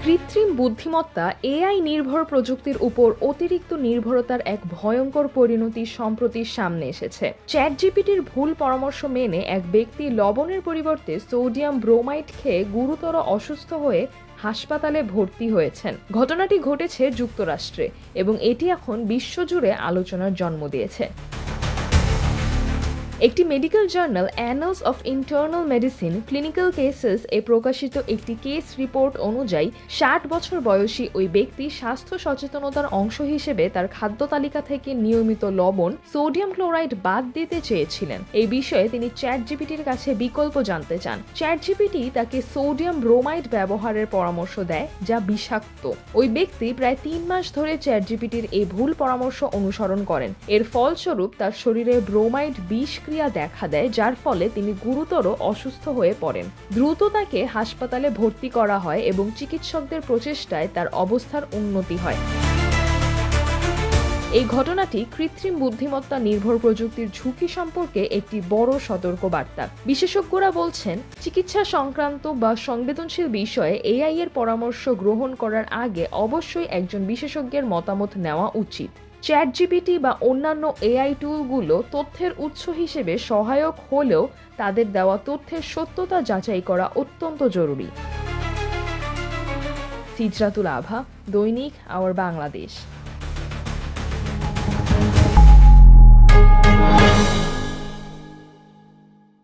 কৃত্রিম বুদ্ধিমত্তা এআই নির্ভর প্রযুক্তির উপর অতিরিক্ত নির্ভরতার এক ভয়ঙ্কর পরিণতি সম্প্রতি সামনে এসেছে। চ্যাটজিপিটির ভুল পরামর্শ মেনে এক ব্যক্তি লবণের পরিবর্তে সোডিয়াম ব্রোমাইড খেয়ে গুরুতর অসুস্থ হয়ে হাসপাতালে ভর্তি হয়েছেন। ঘটনাটি ঘটেছে যুক্তরাষ্ট্রে এবং এটি এখন বিশ্বজুড়ে আলোচনার জন্ম দিয়েছে। একটি medical journal annals of internal medicine clinical cases এ প্রকাশিত একটি কেস রিপোর্ট অনুযায়ী ৬০ বছর বয়সী ওই ব্যক্তি স্বাস্থ্য সচেতনতার অংশ হিসেবে তার খাদ্য তালিকা থেকে নিয়মিত লবণ, সোডিয়াম ক্লোরাইড বাদ দিতে চেয়েছিলেন। এই বিষয়ে তিনি চ্যাটজিপিটির কাছে বিকল্প জানতে চান। চ্যাটজিপিটি তাকে সোডিয়াম ব্রোমাইড ব্যবহারের পরামর্শ দেয়, যা বিষাক্ত। ওই ব্যক্তি প্রায় ৩ মাস ধরে চ্যাটজিপিটির এই ভুল পরামর্শ অনুসরণ করেন। এর ফলস্বরূপ তার শরীরে ব্রোমাইড বিষ দেখা দেয়, যার ফলে তিনি গুরুতর অসুস্থ হয়ে পড়েন। দ্রুত তাকে হাসপাতালে ভর্তি করা হয় এবং চিকিৎসকদের প্রচেষ্টায় তার অবস্থার উন্নতি হয়। এই ঘটনাটি কৃত্রিম বুদ্ধিমত্তা নির্ভর প্রযুক্তির ঝুঁকি সম্পর্কে একটি বড় সতর্কবার্তা। বিশেষজ্ঞরা বলছেন, চিকিৎসা সংক্রান্ত বা সংবেদনশীল বিষয়ে এআই এর পরামর্শ গ্রহণ করার আগে অবশ্যই একজন বিশেষজ্ঞের মতামত নেওয়া উচিত। চ্যাটজিপিটি বা অন্যান্য এআই টুলগুলো তথ্যের উৎস হিসেবে সহায়ক হলেও তাদের দেওয়া তথ্যের সত্যতা যাচাই করা অত্যন্ত জরুরি। সিজরাতুল আভা, দৈনিক আওয়ার বাংলাদেশ।